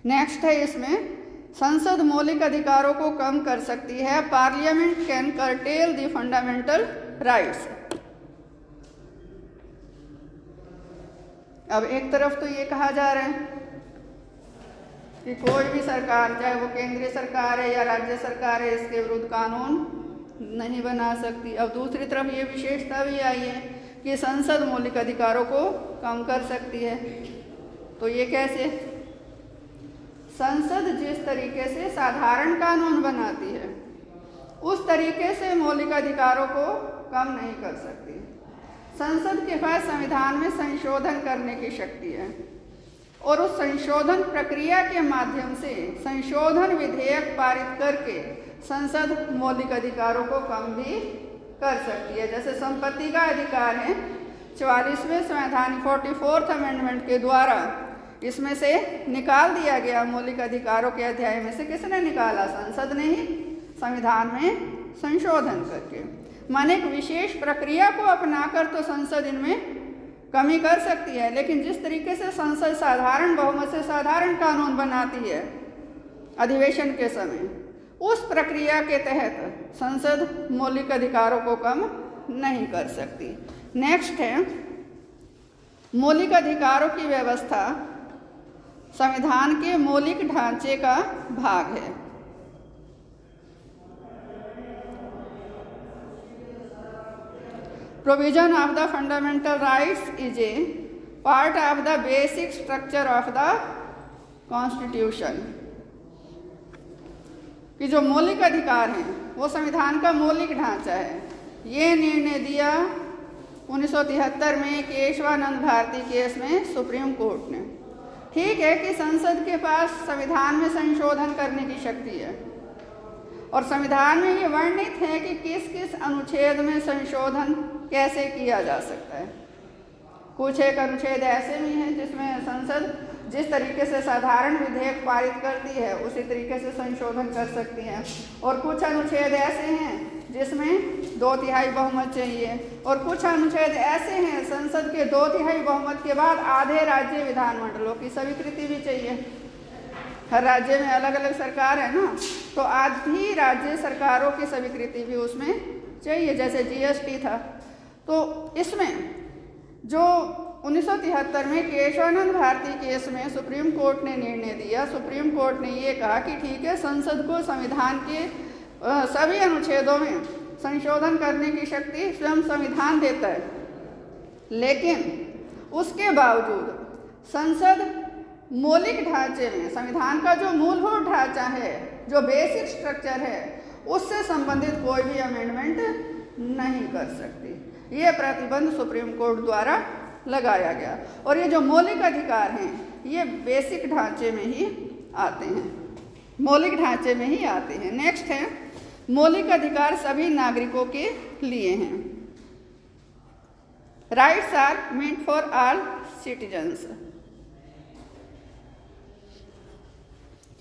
Next है इसमें, संसद मौलिक अधिकारों को कम कर सकती है। Parliament can cartel the fundamental rights. अब एक तरफ तो ये कहा जा रहा है कि कोई भी सरकार, चाहे वो केंद्रीय सरकार है या राज्य सरकार है, इसके विरुद्ध कानून नहीं बना सकती। अब दूसरी तरफ ये विशेषता भी आई है कि संसद मौलिक अधिकारों को कम कर सकती है। तो ये कैसे? संसद जिस तरीके से साधारण कानून बनाती है उस तरीके से मौलिक अधिकारों को कम नहीं कर सकती। संसद के पास संविधान में संशोधन करने की शक्ति है और उस संशोधन प्रक्रिया के माध्यम से संशोधन विधेयक पारित करके संसद मौलिक अधिकारों को कम भी कर सकती है। जैसे संपत्ति का अधिकार है, 44वें संवैधानिक 44th अमेंडमेंट के द्वारा इसमें से निकाल दिया गया मौलिक अधिकारों के अध्याय में से। किसने निकाला? संसद ने ही, संविधान में संशोधन करके। माने एक विशेष प्रक्रिया को अपनाकर तो संसद इनमें कमी कर सकती है, लेकिन जिस तरीके से संसद साधारण बहुमत से साधारण कानून बनाती है अधिवेशन के समय, उस प्रक्रिया के तहत संसद मौलिक अधिकारों को कम नहीं कर सकती। नेक्स्ट है, मौलिक अधिकारों की व्यवस्था संविधान के मौलिक ढांचे का भाग है। Provision of the fundamental rights is a part of the basic structure of the constitution. कि जो मौलिक अधिकार हैं वो संविधान का मौलिक ढांचा है। ये निर्णय दिया 1973 में केशवानंद भारती केस में सुप्रीम कोर्ट ने। ठीक है कि संसद के पास संविधान में संशोधन करने की शक्ति है और संविधान में ये वर्णित है कि किस किस अनुच्छेद में संशोधन कैसे किया जा सकता है। कुछ एक अनुच्छेद ऐसे भी हैं जिसमें संसद जिस तरीके से साधारण विधेयक पारित करती है उसी तरीके से संशोधन कर सकती है, और कुछ अनुच्छेद ऐसे हैं जिसमें 2/3 बहुमत चाहिए, और कुछ अनुच्छेद ऐसे हैं संसद के 2/3 बहुमत के बाद आधे राज्य विधानमंडलों की स्वीकृति भी चाहिए। हर राज्य में अलग अलग सरकार है ना, तो आधी राज्य सरकारों की स्वीकृति भी उसमें चाहिए। जैसे जीएसटी था, तो इसमें जो 1973 में केशवानंद भारती केस में सुप्रीम कोर्ट ने निर्णय दिया, सुप्रीम कोर्ट ने ये कहा कि ठीक है, संसद को संविधान के सभी अनुच्छेदों में संशोधन करने की शक्ति स्वयं संविधान देता है, लेकिन उसके बावजूद संसद मौलिक ढांचे में, संविधान का जो मूलभूत ढांचा है, जो बेसिक स्ट्रक्चर है, उससे संबंधित कोई भी अमेंडमेंट नहीं कर सकती। ये प्रतिबंध सुप्रीम कोर्ट द्वारा लगाया गया, और ये जो मौलिक अधिकार हैं ये बेसिक ढांचे में ही आते हैं, मौलिक ढांचे में ही आते हैं। नेक्स्ट है, मौलिक अधिकार सभी नागरिकों के लिए हैं। Rights are meant for all citizens.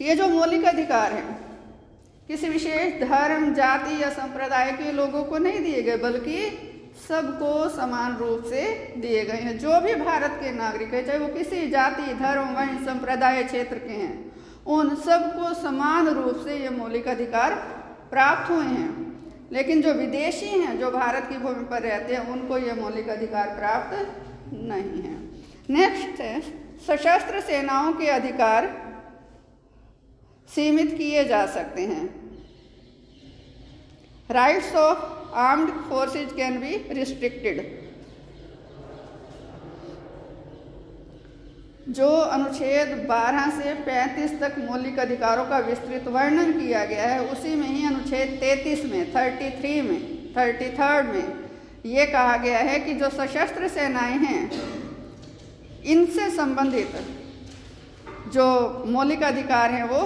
ये जो मौलिक अधिकार हैं किसी विशेष धर्म, जाति या संप्रदाय के लोगों को नहीं दिए गए, बल्कि सबको समान रूप से दिए गए हैं। जो भी भारत के नागरिक है, चाहे वो किसी जाति, धर्म, वंश, संप्रदाय, क्षेत्र के हैं, उन सबको समान रूप से ये मौलिक अधिकार प्राप्त हुए हैं। लेकिन जो विदेशी हैं, जो भारत की भूमि पर रहते हैं, उनको ये मौलिक अधिकार प्राप्त नहीं है। नेक्स्ट है, सशस्त्र सेनाओं के अधिकार सीमित किए जा सकते हैं। Rights of armed forces can be restricted. जो अनुच्छेद 12 से 35 तक मौलिक अधिकारों का विस्तृत वर्णन किया गया है, उसी में ही अनुच्छेद 33 में, 33 में, 33 में ये कहा गया है कि जो सशस्त्र सेनाएं हैं, इनसे संबंधित जो मौलिक अधिकार हैं वो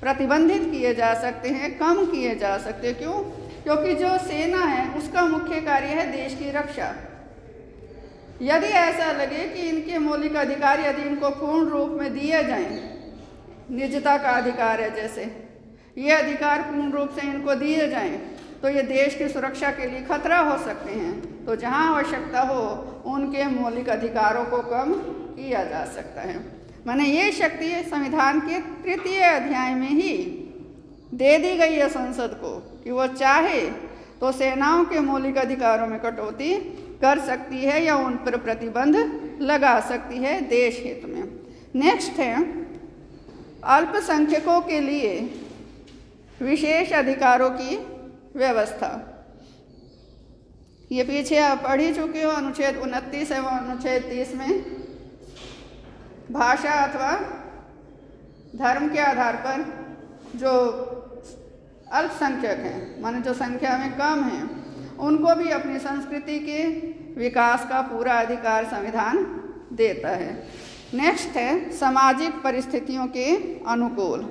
प्रतिबंधित किए जा सकते हैं, कम किए जा सकते हैं। क्यों? क्योंकि जो सेना है उसका मुख्य कार्य है देश की रक्षा। यदि ऐसा लगे कि इनके मौलिक अधिकार यदि इनको पूर्ण रूप में दिए जाएं, निजता का अधिकार है जैसे, ये अधिकार पूर्ण रूप से इनको दिए जाएं, तो ये देश की सुरक्षा के लिए खतरा हो सकते हैं। तो जहां आवश्यकता हो उनके मौलिक अधिकारों को कम किया जा सकता है। माने ये शक्ति संविधान के 3 अध्याय में ही दे दी गई है संसद को कि वो चाहे तो सेनाओं के मौलिक अधिकारों में कटौती कर सकती है या उन पर प्रतिबंध लगा सकती है देश हित में। नेक्स्ट है अल्पसंख्यकों के लिए विशेष अधिकारों की व्यवस्था। ये पीछे आप पढ़ ही चुके हो, अनुच्छेद 29 एवं अनुच्छेद 30 में भाषा अथवा धर्म के आधार पर जो अल्पसंख्यक हैं, माने जो संख्या में कम हैं, उनको भी अपनी संस्कृति के विकास का पूरा अधिकार संविधान देता है। नेक्स्ट है सामाजिक परिस्थितियों के अनुकूल।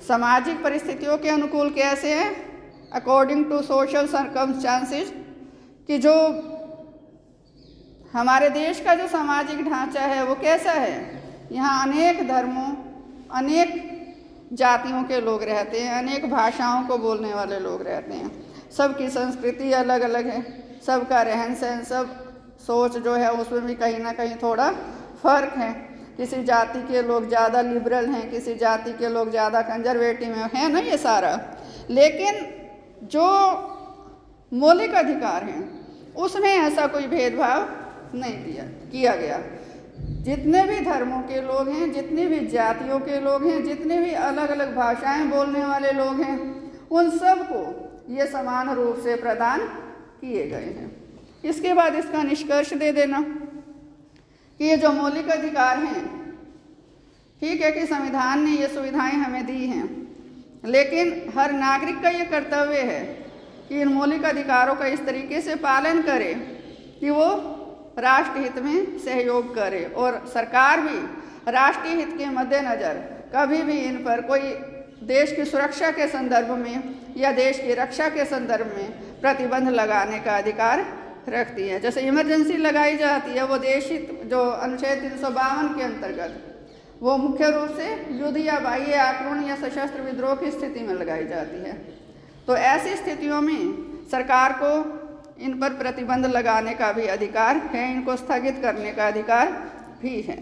सामाजिक परिस्थितियों के अनुकूल कैसे है? अकॉर्डिंग टू सोशल सर्कमस्टांसेस, कि जो हमारे देश का जो सामाजिक ढांचा है वो कैसा है। यहाँ अनेक धर्मों, अनेक जातियों के लोग रहते हैं, अनेक भाषाओं को बोलने वाले लोग रहते हैं, सबकी संस्कृति अलग अलग है, सबका रहन सहन, सब सोच जो है उसमें भी कहीं ना कहीं थोड़ा फर्क है। किसी जाति के लोग ज़्यादा लिबरल हैं, किसी जाति के लोग ज़्यादा कंजर्वेटिव हैं ना, ये सारा। लेकिन जो मौलिक अधिकार हैं उसमें ऐसा कोई भेदभाव नहीं किया गया। जितने भी धर्मों के लोग हैं, जितनी भी जातियों के लोग हैं, जितने भी अलग अलग भाषाएं बोलने वाले लोग हैं, उन सबको ये समान रूप से प्रदान किए गए हैं। इसके बाद इसका निष्कर्ष दे देना कि ये जो मौलिक अधिकार हैं, ठीक है कि संविधान ने ये सुविधाएं हमें दी हैं, लेकिन हर नागरिक का ये कर्तव्य है कि इन मौलिक अधिकारों का इस तरीके से पालन करे कि वो राष्ट्र हित में सहयोग करे, और सरकार भी राष्ट्रीय हित के मद्देनज़र कभी भी इन पर कोई देश की सुरक्षा के संदर्भ में या देश की रक्षा के संदर्भ में प्रतिबंध लगाने का अधिकार रखती है। जैसे इमरजेंसी लगाई जाती है, वो देश हित जो अनुच्छेद 352 के अंतर्गत, वो मुख्य रूप से युद्ध या बाह्य आक्रमण या सशस्त्र विद्रोह की स्थिति में लगाई जाती है। तो ऐसी स्थितियों में सरकार को इन पर प्रतिबंध लगाने का भी अधिकार है, इनको स्थगित करने का अधिकार भी है।